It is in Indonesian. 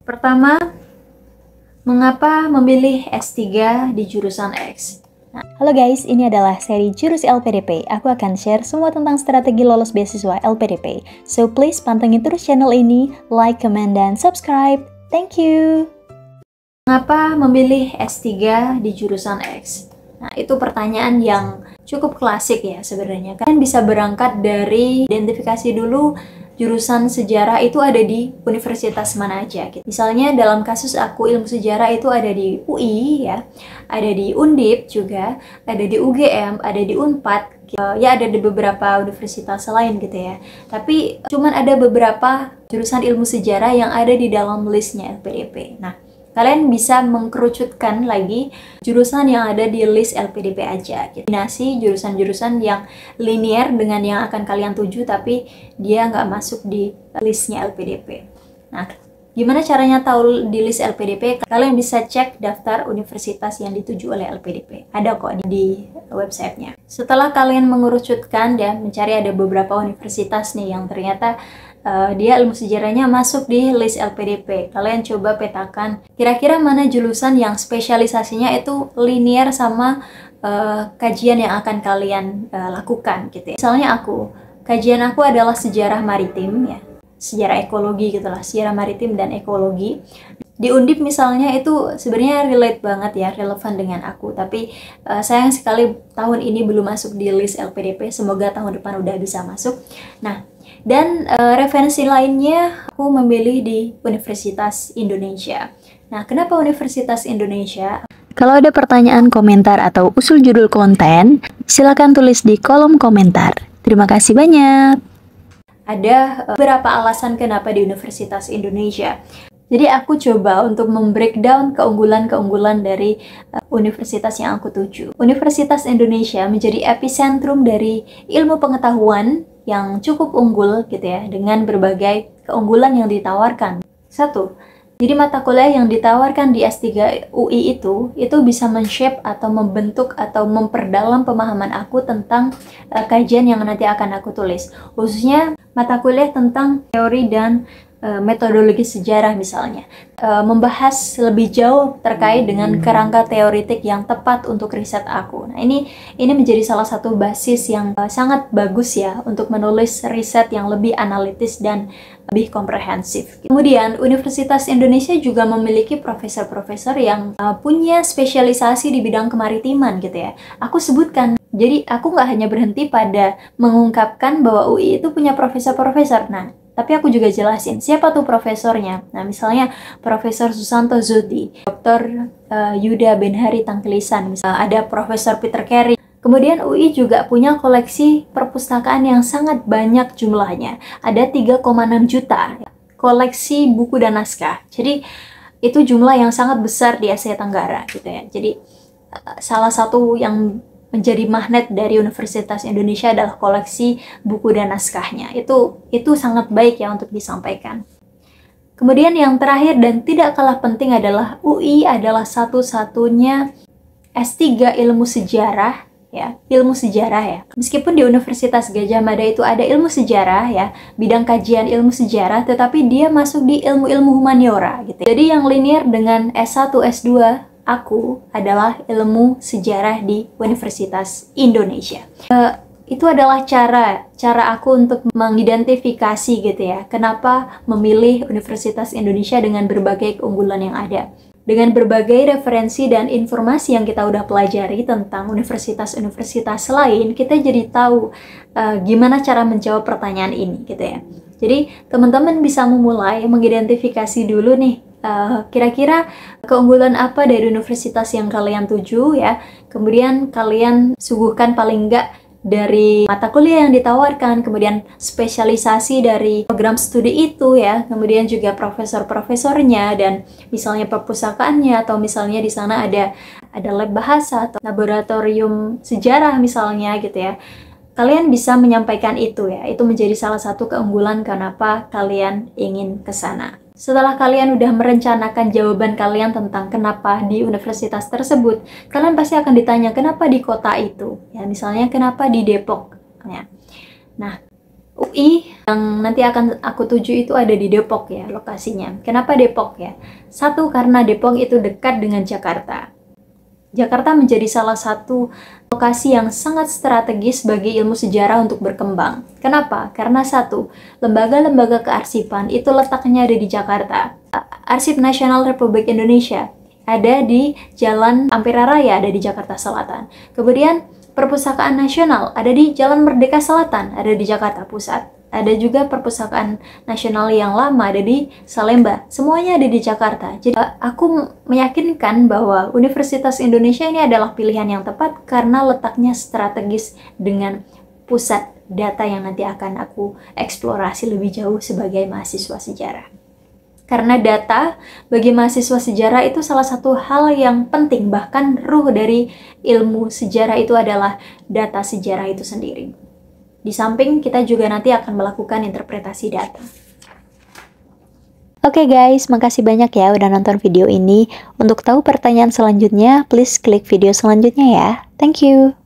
Pertama, mengapa memilih S3 di jurusan X? Halo guys, ini adalah seri Jurus LPDP. Aku akan share semua tentang strategi lolos beasiswa LPDP. So please pantengin terus channel ini, like, comment, dan subscribe. Thank you! Mengapa memilih S3 di jurusan X? Nah, itu pertanyaan yang cukup klasik ya sebenarnya. Kalian bisa berangkat dari identifikasi dulu jurusan sejarah itu ada di universitas mana aja gitu. Misalnya dalam kasus aku ilmu sejarah itu ada di UI ya, ada di Undip juga, ada di UGM, ada di Unpad, ya ada di beberapa universitas lain gitu ya. Tapi cuman ada beberapa jurusan ilmu sejarah yang ada di dalam listnya LPDP. Nah, kalian bisa mengkerucutkan lagi jurusan yang ada di list LPDP aja. Kombinasi jurusan-jurusan yang linear dengan yang akan kalian tuju, tapi dia nggak masuk di listnya LPDP. Nah, gimana caranya tahu di list LPDP? Kalian bisa cek daftar universitas yang dituju oleh LPDP. Ada kok di websitenya. Setelah kalian mengerucutkan dan mencari ada beberapa universitas nih yang ternyata dia ilmu sejarahnya masuk di list LPDP. Kalian coba petakan kira-kira mana jurusan yang spesialisasinya itu linear sama kajian yang akan kalian lakukan gitu ya. Misalnya kajian aku adalah sejarah maritim ya, sejarah ekologi gitulah, sejarah maritim dan ekologi. Di Undip misalnya itu sebenarnya relate banget ya, relevan dengan aku, tapi sayang sekali tahun ini belum masuk di list LPDP. Semoga tahun depan udah bisa masuk. Nah, dan referensi lainnya aku memilih di Universitas Indonesia. Nah, kenapa Universitas Indonesia? Kalau ada pertanyaan, komentar, atau usul judul konten, silakan tulis di kolom komentar. Terima kasih banyak. Ada beberapa alasan kenapa di Universitas Indonesia. Jadi aku coba untuk membreakdown keunggulan-keunggulan dari universitas yang aku tuju. Universitas Indonesia menjadi epicentrum dari ilmu pengetahuan yang cukup unggul gitu ya, dengan berbagai keunggulan yang ditawarkan. Satu, jadi mata kuliah yang ditawarkan di S3 UI itu bisa men-shape atau membentuk atau memperdalam pemahaman aku tentang kajian yang nanti akan aku tulis. Khususnya mata kuliah tentang teori dan metodologi sejarah misalnya, membahas lebih jauh terkait dengan kerangka teoritik yang tepat untuk riset aku. Nah, ini menjadi salah satu basis yang sangat bagus ya untuk menulis riset yang lebih analitis dan lebih komprehensif. Kemudian Universitas Indonesia juga memiliki profesor-profesor yang punya spesialisasi di bidang kemaritiman gitu ya. Aku sebutkan. Jadi aku nggak hanya berhenti pada mengungkapkan bahwa UI itu punya profesor-profesor. Nah, tapi aku juga jelasin siapa tuh profesornya. Nah, misalnya Profesor Susanto Zuti, Dr. Yuda Benhari Tangkilisan, ada Profesor Peter Carey. Kemudian UI juga punya koleksi perpustakaan yang sangat banyak jumlahnya. Ada 3,6 juta koleksi buku dan naskah. Jadi itu jumlah yang sangat besar di Asia Tenggara gitu ya. Jadi salah satu yang menjadi magnet dari Universitas Indonesia adalah koleksi buku dan naskahnya. Itu sangat baik ya untuk disampaikan. Kemudian yang terakhir dan tidak kalah penting adalah UI adalah satu-satunya S3 ilmu sejarah ya, ilmu sejarah ya. Meskipun di Universitas Gadjah Mada itu ada ilmu sejarah ya, bidang kajian ilmu sejarah, tetapi dia masuk di ilmu-ilmu humaniora gitu. Jadi yang linear dengan S1, S2 aku adalah ilmu sejarah di Universitas Indonesia. Itu adalah cara aku untuk mengidentifikasi gitu ya, kenapa memilih Universitas Indonesia dengan berbagai keunggulan yang ada. Dengan berbagai referensi dan informasi yang kita udah pelajari tentang universitas-universitas lain, kita jadi tahu gimana cara menjawab pertanyaan ini gitu ya. Jadi teman-teman bisa memulai mengidentifikasi dulu nih, kira-kira keunggulan apa dari universitas yang kalian tuju ya. Kemudian kalian suguhkan paling enggak dari mata kuliah yang ditawarkan, kemudian spesialisasi dari program studi itu ya, kemudian juga profesor-profesornya dan misalnya perpustakaannya, atau misalnya di sana ada lab bahasa atau laboratorium sejarah misalnya gitu ya. Kalian bisa menyampaikan itu ya, itu menjadi salah satu keunggulan kenapa kalian ingin ke sana. Setelah kalian udah merencanakan jawaban kalian tentang kenapa di universitas tersebut, kalian pasti akan ditanya kenapa di kota itu. Ya, misalnya kenapa di Depok. Ya. Nah, UI yang nanti akan aku tuju itu ada di Depok ya lokasinya. Kenapa Depok ya? Satu, karena Depok itu dekat dengan Jakarta. Jakarta menjadi salah satu lokasi yang sangat strategis bagi ilmu sejarah untuk berkembang. Kenapa? Karena satu, lembaga-lembaga kearsipan itu letaknya ada di Jakarta. Arsip Nasional Republik Indonesia ada di Jalan Ampera Raya, ada di Jakarta Selatan. Kemudian Perpustakaan Nasional ada di Jalan Merdeka Selatan, ada di Jakarta Pusat. Ada juga Perpustakaan Nasional yang lama ada di Salemba. Semuanya ada di Jakarta. Jadi aku meyakinkan bahwa Universitas Indonesia ini adalah pilihan yang tepat karena letaknya strategis dengan pusat data yang nanti akan aku eksplorasi lebih jauh sebagai mahasiswa sejarah. Karena data bagi mahasiswa sejarah itu salah satu hal yang penting, bahkan ruh dari ilmu sejarah itu adalah data sejarah itu sendiri. Di samping kita juga nanti akan melakukan interpretasi data. Oke guys, makasih banyak ya udah nonton video ini. Untuk tahu pertanyaan selanjutnya, please klik video selanjutnya ya. Thank you.